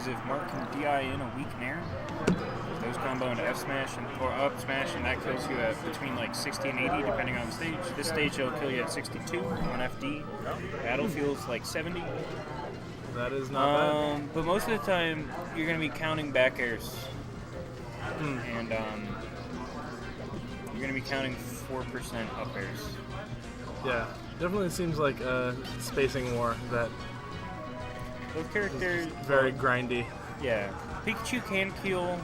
is if Mark can DI in a weak Nair, those combo into F smash or up smash, and that kills you at between like 60 and 80 depending on the stage. This stage will kill you at 62 on FD. Battlefield's like 70. That is not bad. But most of the time, you're going to be counting back airs. And you're going to be counting 4% up airs. Yeah, definitely seems like a spacing war that Those characters... very grindy. Yeah. Pikachu can kill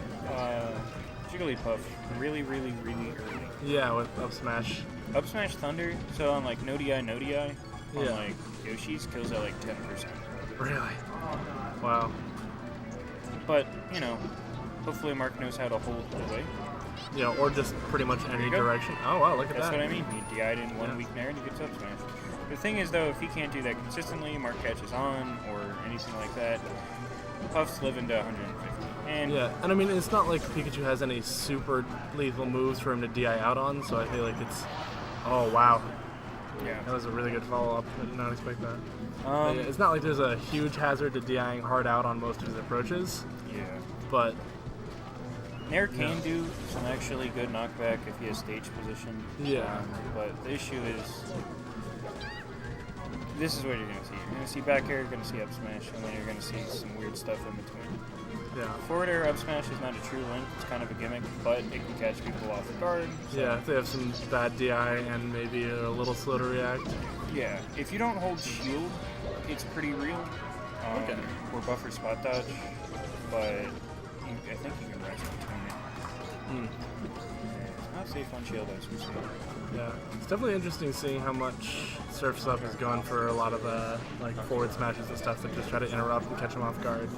Jigglypuff really, really, really early. Yeah, with up smash. Up smash Thunder, so on like no DI, on Yeah. like Yoshi's kills at like 10%. Really? Wow. But, you know, hopefully Mark knows how to hold the way. Yeah, or just pretty much any direction. Oh, wow, look at That's that. what I mean. He DI'd in one weak Nair and he gets up smash. The thing is, though, if he can't do that consistently, Mark catches on or anything like that, Puffs live into 150. And yeah, and I mean, it's not like Pikachu has any super lethal moves for him to DI out on, so I feel like it's... Oh, wow. yeah. That was a really good follow-up. I did not expect that. Um, Yeah, it's not like there's a huge hazard to DIing hard out on most of his approaches, yeah. but... Nair can do some actually good knockback if he has stage position. Yeah. But the issue is, this is what you're going to see. You're going to see back air, you're going to see up smash, and then you're going to see some weird stuff in between. Yeah. Forward air up smash is not a true link. It's kind of a gimmick, but it can catch people off guard. So Yeah, if they have some bad DI and maybe a little slow to react. yeah, if you don't hold shield, it's pretty real. Okay. Or buffer spot dodge, but I think you can rise between it. It's not safe on shield, as we see. Yeah, it's definitely interesting seeing how much Surf's Up is going for a lot of like forward smashes and stuff that just try to interrupt and catch him off guard.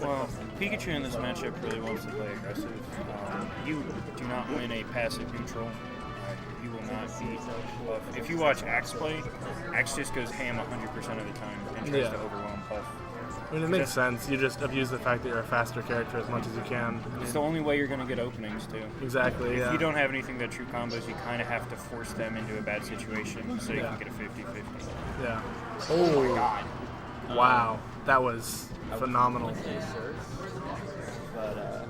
Well, Pikachu in this matchup really wants to play aggressive. You do not win a passive neutral. You will not beat Puff. If you watch Axe play, Axe just goes ham 100% of the time and tries to overwhelm Puff. I mean, it makes sense. You just abuse the fact that you're a faster character as much as you can. It's the only way you're going to get openings, too. Exactly, If you don't have anything that true combos, you kind of have to force them into a bad situation so you can get a 50-50. Yeah. Oh, my God. Wow. That was phenomenal. But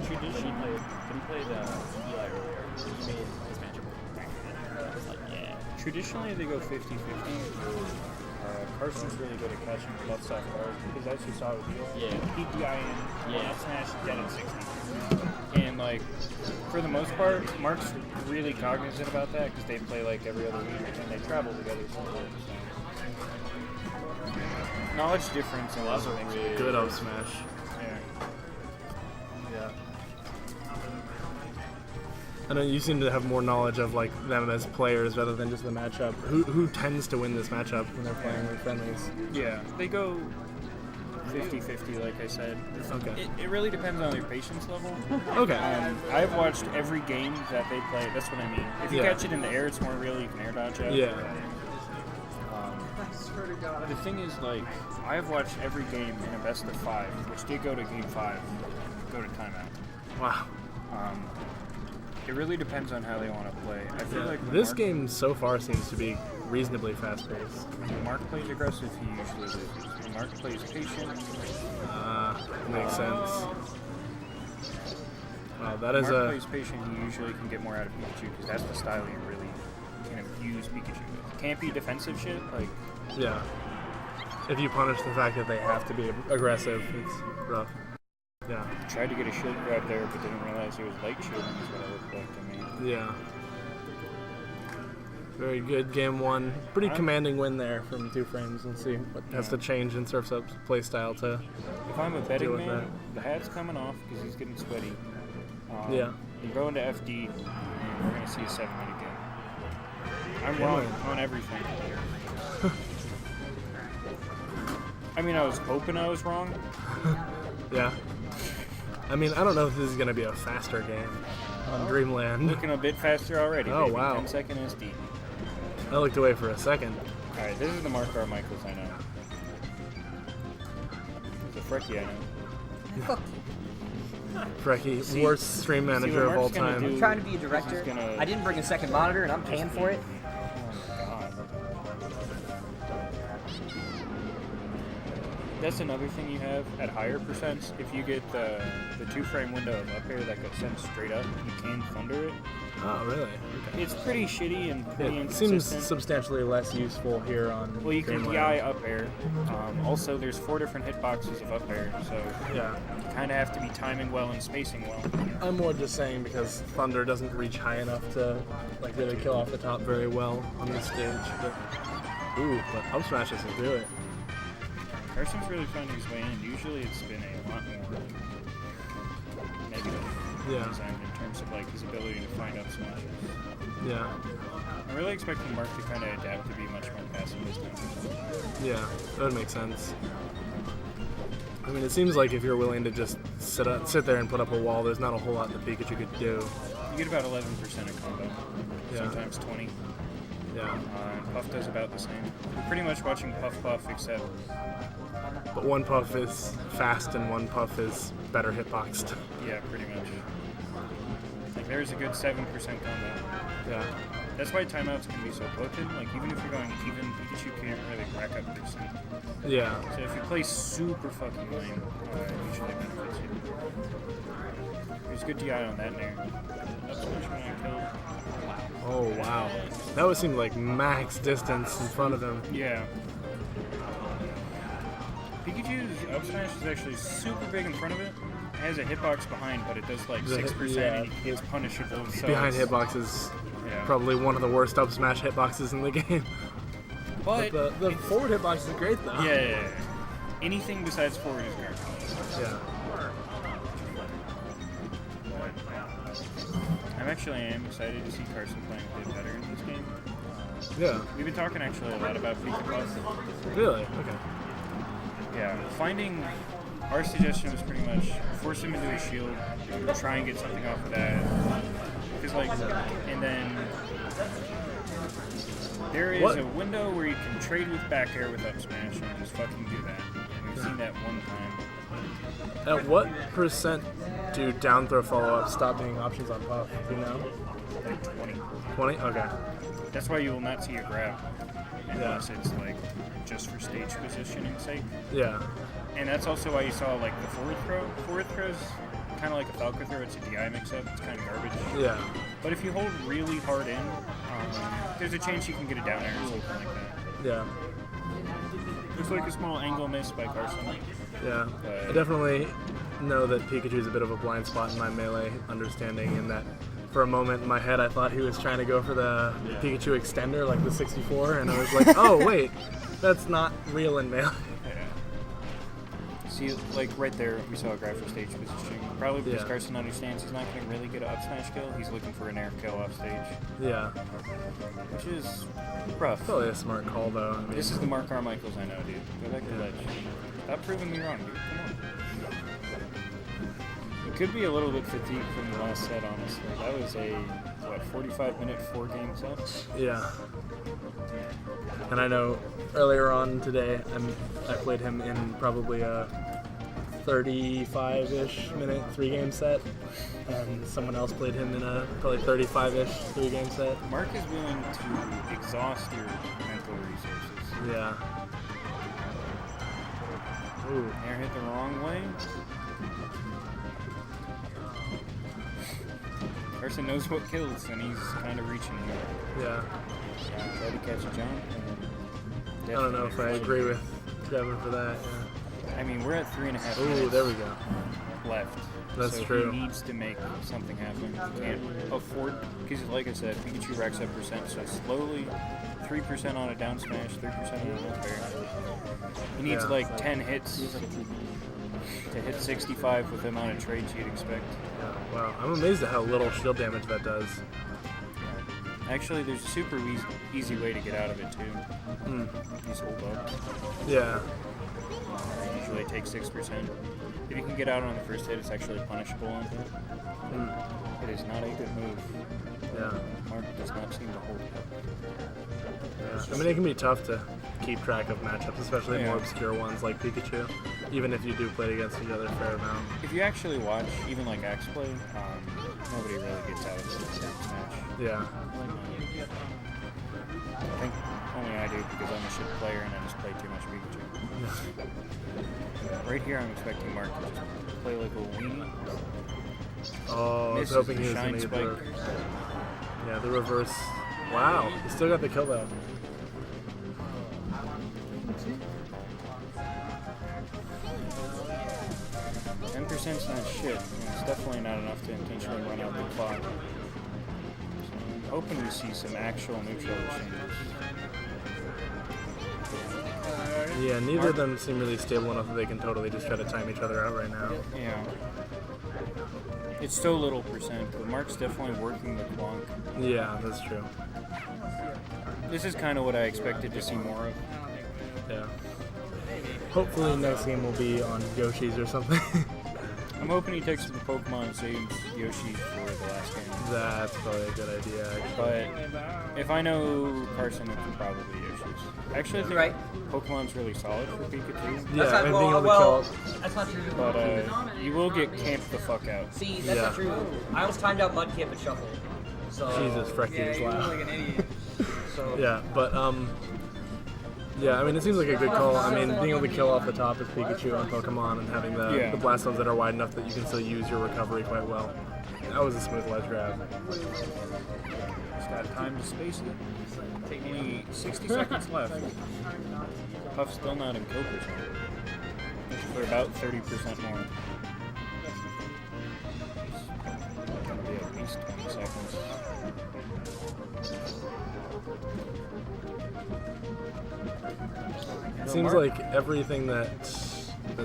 traditionally, when he played Eli earlier, he made his matchup. I was like, yeah. Traditionally, they go 50-50. Carson's really good at catching buffs off guard because as you saw with Eli, he DI in smash dead at 60. And like, for the most part, Mark's really cognizant about that because they play like every other week and they travel together sometimes. So. Knowledge difference and lots of things. Good up smash. Yeah. I know you seem to have more knowledge of like them as players rather than just the matchup. Who tends to win this matchup when they're playing with friendlies? Yeah, they go 50-50, like I said. Okay. It really depends on your patience level. Okay. I've watched every game that they play. That's what I mean. If you catch it in the air, it's more real. You can air dodge it. Yeah. The thing is, like, I've watched every game in a best of 5, which did go to game 5, go to timeout. Wow. It really depends on how they want to play. I feel like when this Mark, game so far seems to be reasonably fast-paced. when Mark plays aggressive, he usually loses. When Mark plays patient, Makes sense. Wow, that is Mark plays patient, he usually can get more out of Pikachu because that's the style you really can abuse Pikachu with. Can't be defensive shit, like, yeah. If you punish the fact that they have to be aggressive, it's rough. Yeah. tried to get a shield grab there, but didn't realize it was light shielding is what it looked like to me. Yeah. Very good. Game 1. Pretty commanding win there from 2Framez. Let's see what has to change in Surf's Up's playstyle to If I'm a betting deal with man, the hat's coming off because he's getting sweaty. Yeah. You're going to FD, and we're going to see a 7-minute game. I'm wrong on everything. I mean, I was hoping I was wrong. Yeah. I mean, I don't know if this is going to be a faster game on Dreamland. Looking a bit faster already. Oh, baby. wow. 10-second SD. I looked away for a second. Alright, this is the Mark Carmichaels I know. It's a Frecky I know. Frecky, worst stream manager of all Mark's gonna time. do- I'm trying to be a director. I didn't bring a second monitor, and I'm paying for it. Oh my god. That's another thing you have at higher percents. If you get the 2-frame window of up air that goes sent straight up, you can thunder it. Oh, really? Okay. It's pretty shitty and pretty It inconsistent. seems substantially less useful here on. Well, you can Greenland. DI up air. Also, there's 4 different hitboxes of up air, so Yeah. you kind of have to be timing well and spacing well. I'm more just saying because Thunder doesn't reach high enough to like really kill off the top very well on this stage. But up smash doesn't do it. Carson's really finding his way in. Usually it's been a lot more negative Yeah. design in terms of like his ability to find up smashes. Yeah. I'm really expecting Mark to kind of adapt to be much more passive this time. Yeah, that would make sense. I mean, it seems like if you're willing to just sit there and put up a wall, there's not a whole lot that Pikachu could do. You get about 11% of combo, Yeah. sometimes 20. Yeah. Puff does about the same. We're pretty much watching Puff, except But one Puff is fast and one Puff is better hitboxed. yeah, pretty much. Like there's a good 7% combo. Yeah. That's why timeouts can be so potent. Like even if you're going even, Pikachu can't really rack up percent. Yeah. So if you play super fucking lame, it usually benefits you. There's good DI on that nair. That's what you're gonna kill. Oh, wow. That would seem like max distance in front of him. Yeah. Pikachu's up smash is actually super big in front of it. It has a hitbox behind, but it does like 6% yeah. and he is punishable. So Behind it's- hitbox is Yeah. probably one of the worst up smash hitboxes in the game. But the forward hitbox is great though. yeah. Anything besides forward is great. Yeah. I am excited to see Carson playing a bit better in this game. Yeah. We've been talking actually a lot about Pikachu. Really? Okay. Yeah, finding our suggestion was pretty much force him into a shield, try and get something off of that. Because like, and then there is a window where you can trade with back air with up smash and just fucking do that. And we've seen that one time. At what percent do down throw follow up stop being options on Puff? Do you know? Like 20. 20? Okay. That's why you will not see a grab unless it's like just for stage positioning sake. Yeah. And that's also why you saw like the forward throw. Forward throw's kind of like a Falco throw. It's a DI mix-up. It's kind of garbage. Yeah. But if you hold really hard in, there's a chance you can get a down air or something like that. Yeah. Looks like a small angle miss by Carson. Yeah. I definitely know that Pikachu's a bit of a blind spot in my melee understanding, in that for a moment in my head I thought he was trying to go for the Pikachu extender, like the 64, and I was like, oh wait, that's not real in melee. See, like right there, we saw a grab for stage positioning. Probably because Yeah. Carson understands he's not going to really get an up smash kill. He's looking for an air kill off stage, Yeah. which is rough. Probably a smart call though. I mean, This is the Mark Carmichaels I know, dude. Go back to the ledge. Stop proving me wrong, dude. Come on. It could be a little bit fatigued from the last set, honestly. That was a, 45-minute 4-game set? yeah. And I know earlier on today I played him in probably a 35-ish minute 3-game set, and someone else played him in a probably 35-ish 3-game set. Mark is willing to exhaust your mental resources. Yeah. Ooh. Air hit the wrong way. Carson knows what kills, and he's kind of reaching here. Yeah. Try to catch a jump. I don't know if I agree with Devin for that. I mean, we're at 3.5 Yeah. Ooh, minutes there we go. left. That's so true. He needs to make something happen. He can't afford, because like I said, Pikachu racks up percent, so slowly 3% on a down smash, 3% on an up air. He needs like 10 hits to hit 65 with the amount of trades you'd expect. Yeah. Wow, I'm amazed at how little shield damage that does. Actually, there's a super easy way to get out of it too. Just hold up. Yeah. Usually take 6%. If you can get out on the first hit, it's actually punishable on hit. It is not a good move. Yeah. Mark does not seem to hold it up. Yeah. I mean, it can be tough to keep track of matchups, especially more obscure ones like Pikachu, even if you do play against each other a fair amount. If you actually watch, even like Axe play, nobody really gets out of this match. Yeah. I think only I do because I'm a shit player and I just play too much Pikachu. Right here, I'm expecting Mark to just play like a weenie. Oh, I was Misses hoping the he was shine going to get the... spike. Yeah, the reverse. Wow, he still got the kill though. %'s not shit. It's definitely not enough to intentionally run out the clock. So I'm hoping we see some actual neutral exchanges. Yeah, neither of them seem really stable enough that they can totally just try to time each other out right now. Yeah. It's still a little %, but Mark's definitely working the clonk. Yeah, that's true. This is kind of what I expected to see more of. Yeah. Hopefully next game will be on Yoshi's or something. I'm hoping he takes the Pokemon and saves Yoshi for the last game. That's probably a good idea, actually. But if I know Carson, it's probably Yoshi's. Actually, I think Right. Pokemon's really solid for Pikachu. Yeah, That's not, and being able to well, kill... that's not true. But you will get camped the fuck out. See, that's Yeah. not true. I almost timed out Mudkip and Shuffle. So Jesus, Frecky is loud. like an idiot. So Yeah, but yeah, I mean, it seems like a good call. I mean, being able to kill off the top with Pikachu on Pokemon and having the blast zones that are wide enough that you can still use your recovery quite well. That was a smooth ledge grab. Just got time to space it. Only 60 seconds left. Puff's still not in kill percent. For about 30% more. It's gonna be at least 20 seconds. It seems like everything that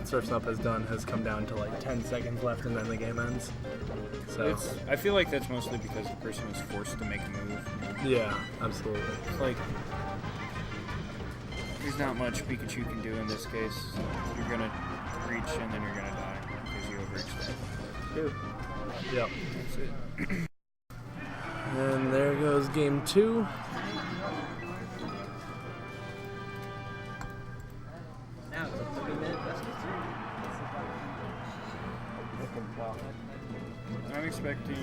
Surf's Up has done has come down to like 10 seconds left and then the game ends. So I feel like that's mostly because the person is forced to make a move. yeah, absolutely. It's like there's not much Pikachu can do in this case. You're gonna reach and then you're gonna die because you overextend. Yep. That's it. And there goes game 2. now it's a 30-minute best of I'm expecting.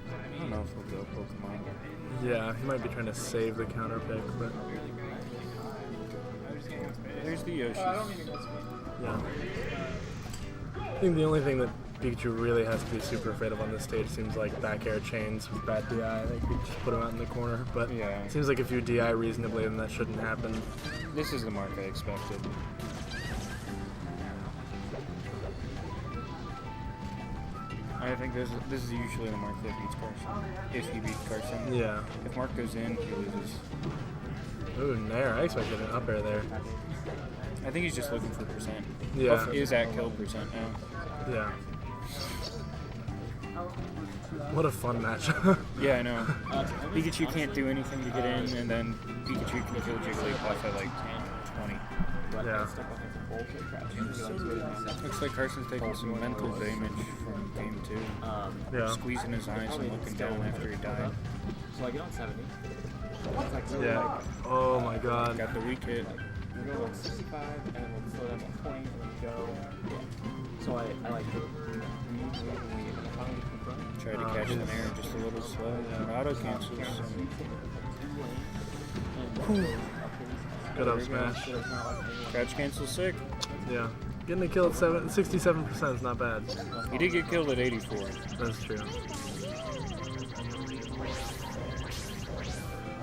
I don't know if he'll go Pokemon. Yeah, he might be trying to save the counter pick, but There's the Yoshi. yeah. I think the only thing that Pikachu really has to be super afraid of on this stage seems like back air chains with bad DI. I think we just put him out in the corner, but Yeah. it seems like if you DI reasonably, then that shouldn't happen. This is the mark I expected. I think this is usually the mark that beats Carson. If he beats Carson. Yeah. If Mark goes in, he loses. Ooh, Nair. I expected an up air there. I think he's just looking for percent. Yeah. Puff is at kill percent now. Yeah. What a fun match. Yeah, I know. Pikachu can't do anything to get in, and then Pikachu can kill Jigglypuff at like 20. Yeah. Looks like Carson's taking some mental damage from game 2. Yeah. Squeezing his eyes and looking down after he died. So I get on 70. Yeah. Oh my god. Got the weak hit. We go on 65, and then we'll slow down to 20, and then we go. Yeah. So I like to move and then finally confront. Tried to catch the air just a little slow. It auto cancels. Good up smash. Crouch cancel sick. Yeah. Getting a kill at 67% is not bad. He did get killed at 84. That's true.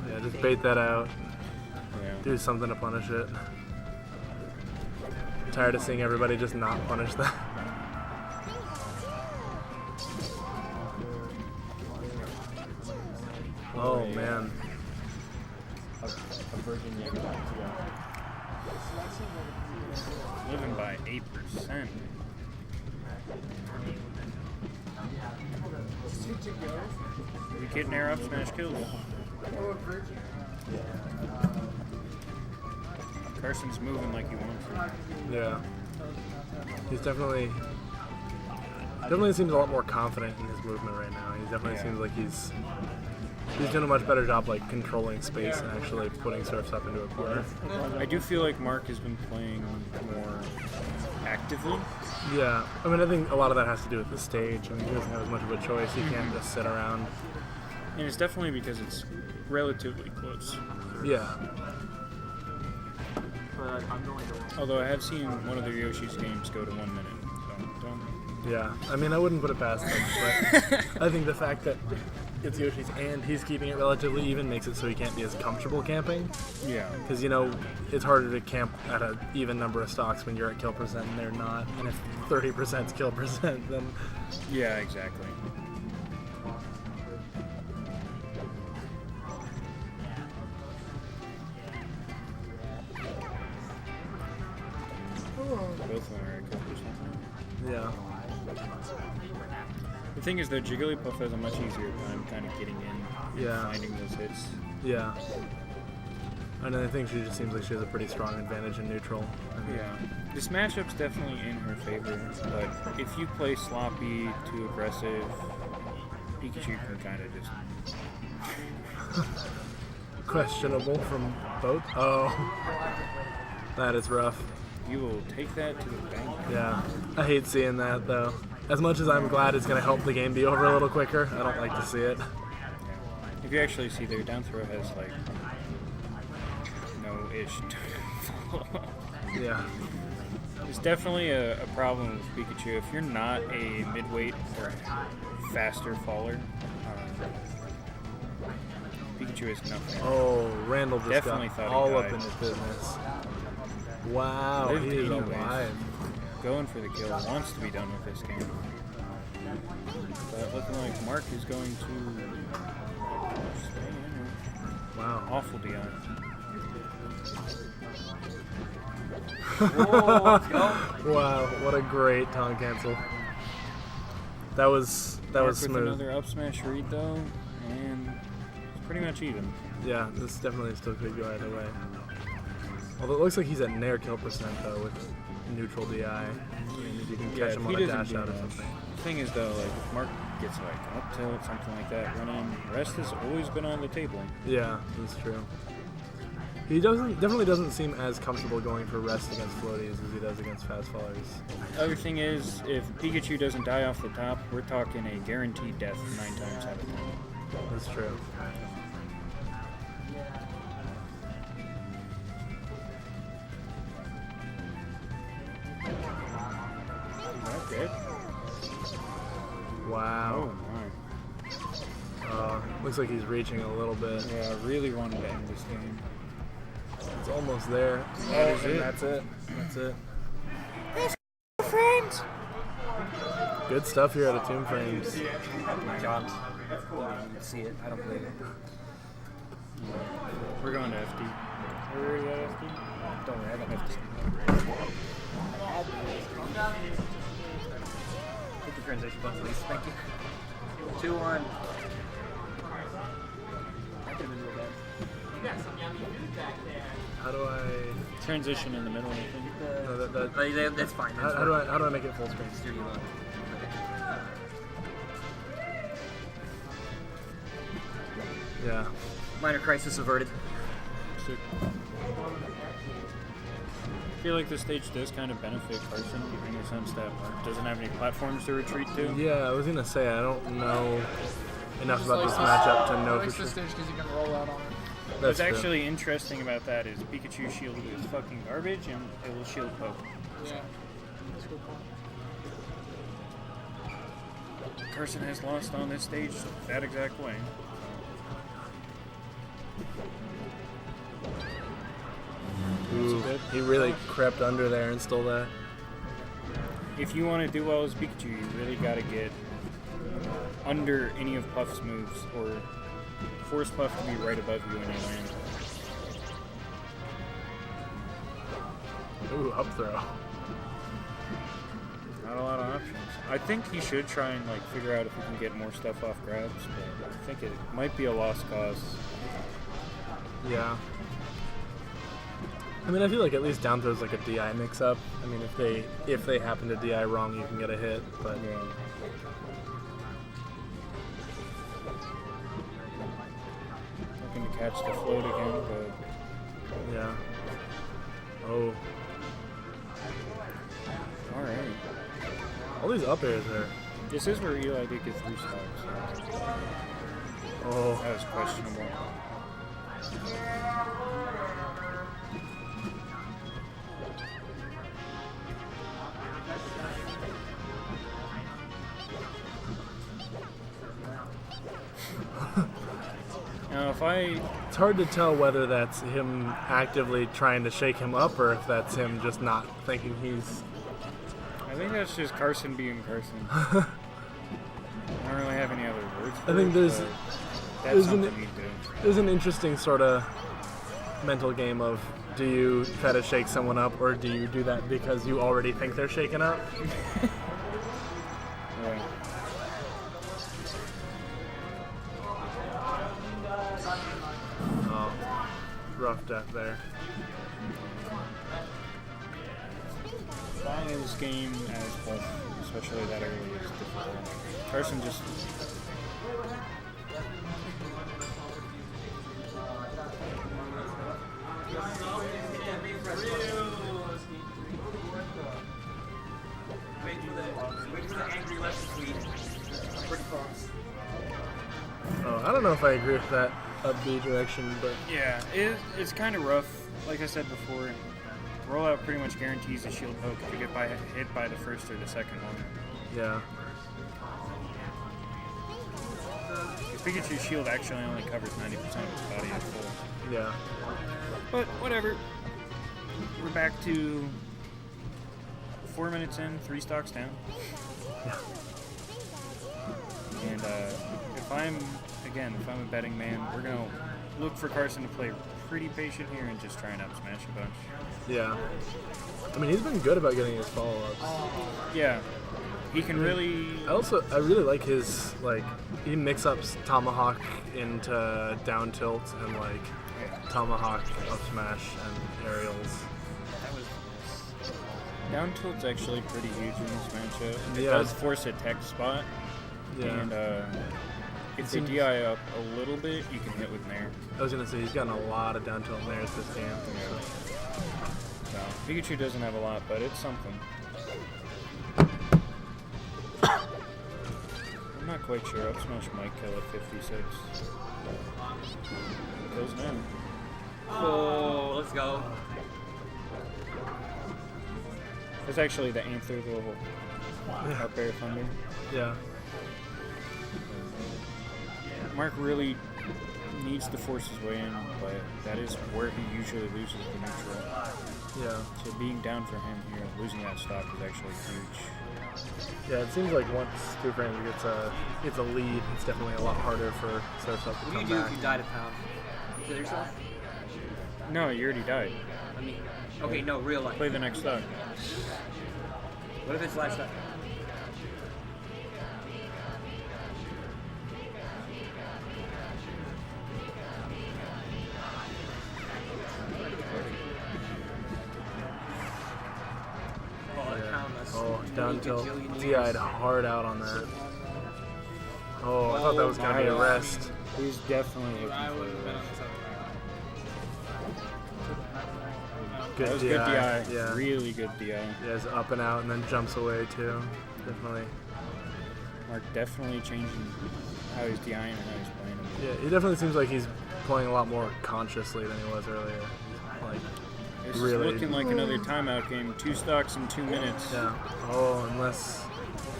Yeah, just bait that out. Yeah. Do something to punish it. I'm tired of seeing everybody just not punish that. Oh man. A virgin Jaeger. Living by 8%. We get air up smash kills. Carson's moving like he wants to. Yeah. He's definitely seems a lot more confident in his movement right now. He definitely seems like he's doing a much better job like controlling space and actually putting Surf's Up into a corner. I do feel like Mark has been playing more actively. Yeah. I mean, I think a lot of that has to do with the stage. I mean, he doesn't have as much of a choice. He can't just sit around. And it's definitely because it's relatively close. Yeah. but I'm going to. Although I have seen one of the Yoshi's games go to 1 minute, so don't. Yeah, I mean, I wouldn't put it past him, but I think the fact that it's Yoshi's and he's keeping it relatively even makes it so he can't be as comfortable camping. Yeah. Because, you know, it's harder to camp at an even number of stocks when you're at kill percent and they're not. And if 30% is kill percent, then... Yeah, exactly. Both of them are at kill percent. Yeah. The thing is, though, Jigglypuff has a much easier time kind of getting in and finding those hits. Yeah. And I think she just seems like she has a pretty strong advantage in neutral. Yeah. This matchup's definitely in her favor, but if you play sloppy, too aggressive, Pikachu can kind of just... Questionable from both. Oh. That is rough. You will take that to the bank. Yeah. I hate seeing that, though. As much as I'm glad it's going to help the game be over a little quicker, I don't like to see it. If you actually see their down throw has like no-ish. Yeah. It's definitely a problem with Pikachu. If you're not a mid-weight or faster faller, Pikachu is nothing. Oh, Randall just Definitely got thought he all up died. in his business. Wow, Lived he is anyways. alive. Going for the kill, wants to be done with this game. But looking like Mark is going to stay in. Wow. Awful DI. Whoa, let's go. Wow, what a great taunt cancel. That was Mark with smooth. another up smash read though, and it's pretty much even. Yeah, this definitely still could go either way. Although it looks like he's at nair kill percent though with neutral DI. I mean, if you can catch if him he on a doesn't dash do out or much. something. The thing is though, like if Mark gets like up tilt, something like that, running, rest has always been on the table. Yeah, that's true. He definitely doesn't seem as comfortable going for rest against floaties as he does against fast fallers. Other thing is, if Pikachu doesn't die off the top, we're talking a guaranteed death 9 times out of 10. That's true. Okay. Wow. Oh Looks like he's reaching a little bit. my. Yeah, I really wanted to end this game. It's almost there. That is And it. That's it. That's it. Friends! Good stuff here at a 2Framez. John. You see it. I don't believe it. We're going to FD. Where are you at FD? Don't worry, I got my Hit the transition button, please. Thank you. 2-1. That could have been real bad. How do I? Transition in the middle, I think. No, That's fine. how do I make it full screen? Studio load. Yeah. Minor crisis averted. Sick. I feel like this stage does kind of benefit Carson in the sense that Mark doesn't have any platforms to retreat to. Yeah, I was gonna say I don't know enough Just about likes this this- matchup to know likes for this sure. stage because you can roll out on it. What's That's true. actually interesting about that is Pikachu's shield is fucking garbage and it will shield poke. Yeah. That's a good point. Carson has lost on this stage that exact way. Ooh, he really crept under there and stole that. If you want to do well as Pikachu, you really got to get under any of Puff's moves or force Puff to be right above you when you land. Ooh, up throw. Not a lot of options. I think he should try and like figure out if he can get more stuff off grabs, but I think it might be a lost cause. Yeah. I mean, I feel like at least down throw's like a DI mix-up. I mean, if they happen to DI wrong, you can get a hit. But Yeah. Looking to catch the float again, but yeah. Oh, all right. all these up airs are. This is where Eli did get 3 stocks. Oh, That was questionable. Now, if I It's hard to tell whether that's him actively trying to shake him up or if that's him just not thinking he's. I think that's just Carson being Carson. I don't really have any other words for I think it, there's- but that's there's something an- he'd do. There's an interesting sort of mental game of do you try to shake someone up or do you do that because you already think they're shaken up? Yeah. Oh, rough death there. Playing this game as both, especially that early, is difficult. Carson just. Oh, I don't know if I agree with that upbeat direction, but Yeah, it's kind of rough. Like I said before, rollout pretty much guarantees a shield poke if you get hit by the first or the second one. yeah. Pikachu's shield actually only covers 90% of his body at full. Yeah. But whatever. We're back to 4 minutes in, 3 stocks down. And if I'm a betting man, we're going to look for Carson to play pretty patient here and just try and up smash a bunch. Yeah. I mean, he's been good about getting his follow-ups. Yeah. He can really... I really like his, like, he mix-ups Tomahawk into down tilt and, like, Tomahawk up smash and aerials. Down tilt's actually pretty huge in this matchup. And it Yeah. does force a tech spot. Yeah. And if they seems- DI up a little bit, you can hit with Nair. I was gonna say he's gotten a lot of down tilt nairs this game. So Pikachu doesn't have a lot, but it's something. I'm not quite sure. Up smash might kill at 56. Kills now. Oh, let's go. It's actually the Anther level up air thunder. Yeah. Mark really needs to force his way in, but that is where he usually loses the neutral. Yeah. So being down for him here, losing that stock is actually huge. Yeah, it seems like once 2Framez gets a lead, it's definitely a lot harder for Surf's to What do you come do back. if you died a pound? Kill yourself? No, you already died. I mean, okay, no, real life. Play the next stock. What if it's last time? Oh, down tilt. DI'd hard out on that. Oh, I thought that was gonna be a rest. He's definitely looking I for would have been it. on the side of Good That was DI. good DI. Yeah. Really good DI. Yeah, it's up and out and then jumps away too. Definitely. Mark definitely changing how he's DIing and how he's playing him. Yeah, he definitely seems like he's playing a lot more consciously than he was earlier. Like, This really. is looking like another timeout game. 2 stocks in 2 minutes. yeah. Oh, unless.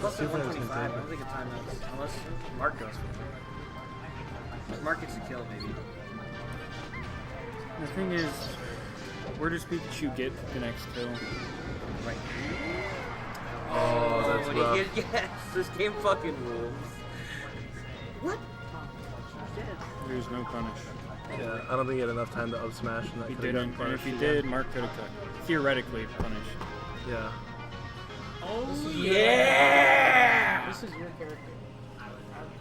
Plus Super 125, I insane. don't think it's timeouts. Unless Mark goes for it. If Mark gets a kill, maybe. The thing is, where does Pikachu get the next kill? Right. Oh, that's and rough. yes, this game fucking rules. What? There's no punish. Yeah, I don't think he had enough time to up smash. And that He could've didn't, gotten and if he punished did, again. Mark could have theoretically punished. Yeah. Oh Yeah! This is your character.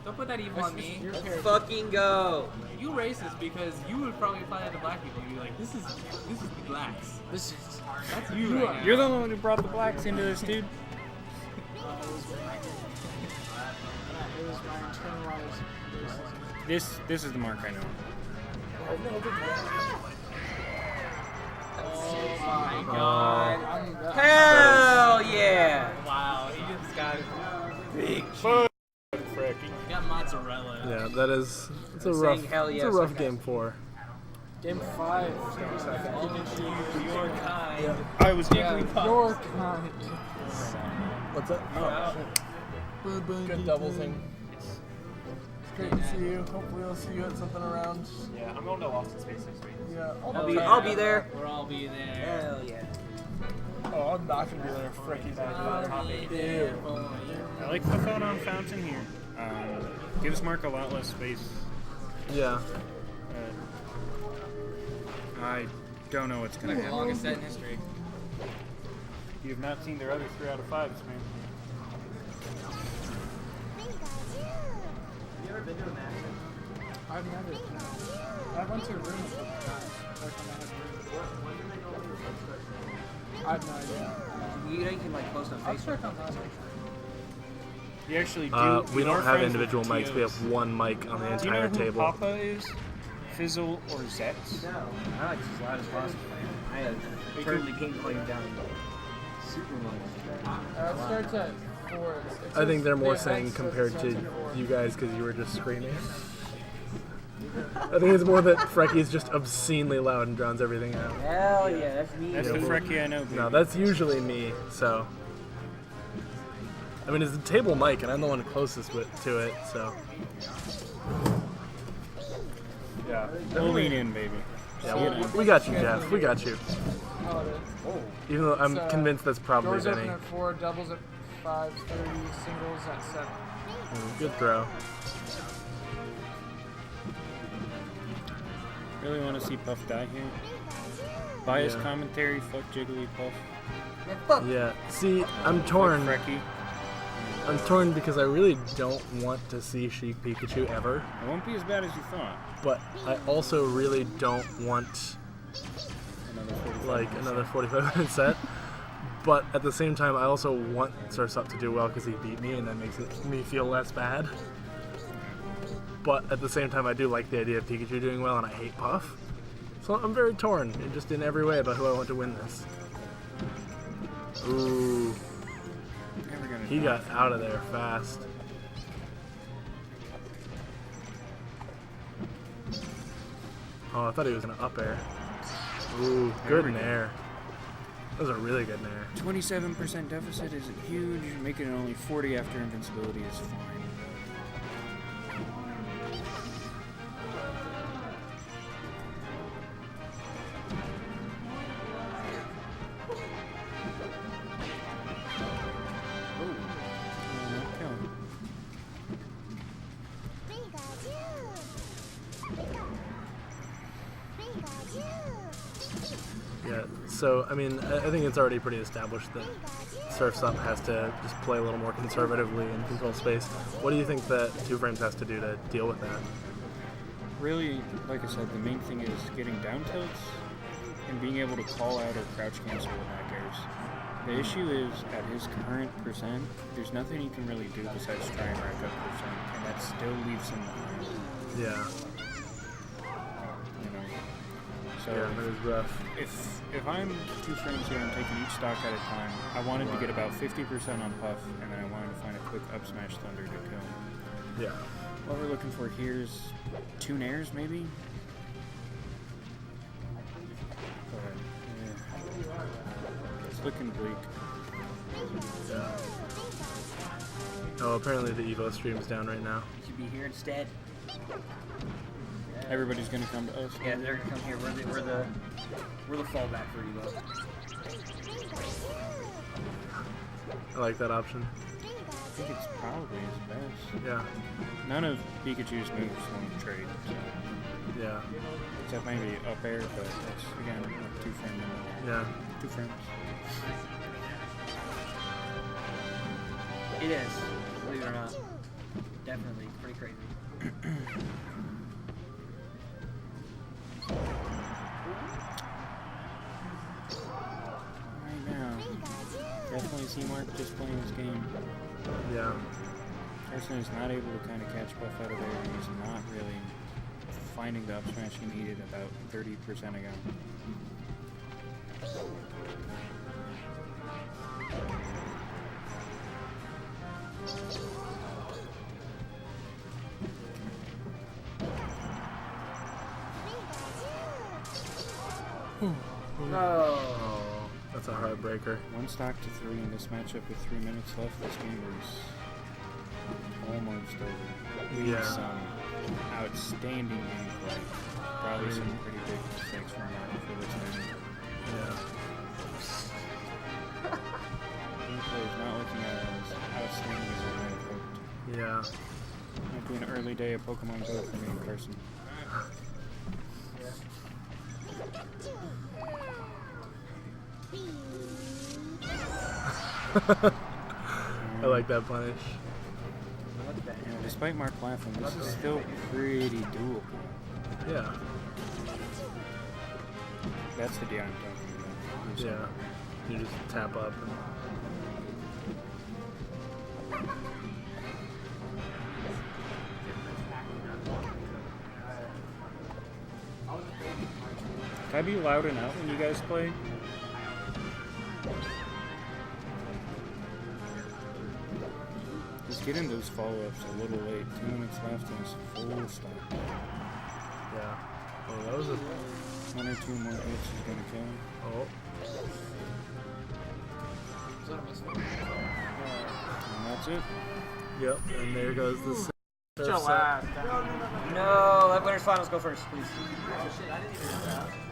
Don't put that evil on me. Your character. Fucking go! You racist because you would probably find the black people and be like, this is the blacks. This is that's you right now. You're the one who brought the blacks into this, dude. It was my internalized racism. This is the Mark I know. Oh my god. Hell yeah! Wow, he just got Big he got mozzarella. Yeah, that is. It's a I'm rough. saying hell It's yes, a rough okay. game 4. Game 5. Your kind. I was Yeah, your kind. What's that? Oh, Good double thing. Great to see you. Hopefully I'll see you at something around. Yeah, I'm going to Loafing Space next week. Yeah. I'll be there. We'll all be there. Hell yeah. Oh, I'm not gonna be there. Fricky's gonna be there. Ew. I like the thought on Fountain here. Gives Mark a lot less space. Yeah. I don't know what's gonna Like the happen. longest set in history. You have not seen their other 3 out of 5s, man. You ever been to a match? I've never. I went to a room a couple times. Like when I had rooms. When did they go over the I have no idea. You know you can like post on I'll Facebook. check on that. You actually do. We you are don't have friends individual with mics. We TOs. have one mic on the Do you know entire who table. Papa is? Fizzle or Zets? No, I like as loud as possible. I have totally can't play down super much. It starts at 4. I think they're more saying compared to you guys because you were just screaming. I think it's more that Frecky's just obscenely loud and drowns everything out. Hell yeah, that's me. That's the Frecky I know, baby. No, that's usually me, so. I mean, it's a table mic, and I'm the one closest to it, so. Yeah. We'll lean in, baby. Yeah, we got you, Jeff. We got you. Oh, it is. Even though I'm So, convinced that's probably Doors open Vinny. at 4, doubles at 5:30, singles at 7. Good throw. Really want to see Puff die here. Bias Yeah. commentary, fuck Jigglypuff. Yeah. See, I'm torn. Frecky. I'm torn because I really don't want to see Sheik Pikachu ever, It won't be as bad as you thought. but I also really don't want another 45-minute set. But at the same time, I also want Sursup to do well because he beat me, and that makes me feel less bad. But at the same time, I do like the idea of Pikachu doing well, and I hate Puff. So I'm very torn, just in every way, about who I want to win this. Ooh, Never gonna he die. got out of there fast. Oh, I thought he was gonna up air. Ooh, There good we in go. air. That was a really good in air. 27% deficit isn't huge. Making it only 40 after invincibility is fine. Yeah, so, I mean, I think it's already pretty established that Surf's Up has to just play a little more conservatively and control space. What do you think that 2Framez has to do to deal with that? Really, like I said, the main thing is getting down tilts and being able to call out or crouch cancel with back airs. The issue is, at his current percent, there's nothing he can really do besides try and rack up percent, and that still leaves him behind. Yeah, You know? So yeah, that was rough. if I'm 2Framez here, I'm taking each stock at a time. I wanted to get about 50% on Puff, and then I wanted to find a quick up smash Thunder to kill. Yeah. What we're looking for here is 2 nairs, maybe? But, yeah. It's looking bleak. Yeah. Oh, apparently the Evo stream's down right now. You should be here instead. Everybody's gonna come to us. Yeah, they're gonna come here. We're the fallback for Evo. I like that option. I think it's probably his best. Yeah, None of Pikachu's moves won't trade, so. yeah, Except maybe up air, but that's, again, like 2Framez. yeah. 2Framez. It is, believe it or not. Definitely, it's pretty crazy. Right now, definitely see Mark just playing this game. Yeah. Carson is not able to kind of catch Buff out of there, and he's not really finding the up smash he needed about 30% ago. Oh, that's a heartbreaker. 1 stock to 3 in this matchup with 3 minutes left. This game is almost over. We Yeah. had some outstanding gameplay. Probably some pretty big mistakes from Mark for this game. Yeah. Gameplay is not looking as outstanding as I might have hoped. Yeah. Might be an early day of Pokemon Go for me in person. I like that punish. You know, despite Mark laughing, this is still pretty doable. Yeah. That's the Dion I'm talking about. Yeah. You just tap up. And... Can I be loud enough when you guys play? Just getting those follow-ups a little late. 2 minutes left and it's full stop. Yeah. Oh, that was a... 1 or 2 more hits is gonna kill him. Oh. Is that a misfit? And that's it. Yep. And there goes the... No, let winners finals go first, please. Oh shit, I didn't even know that.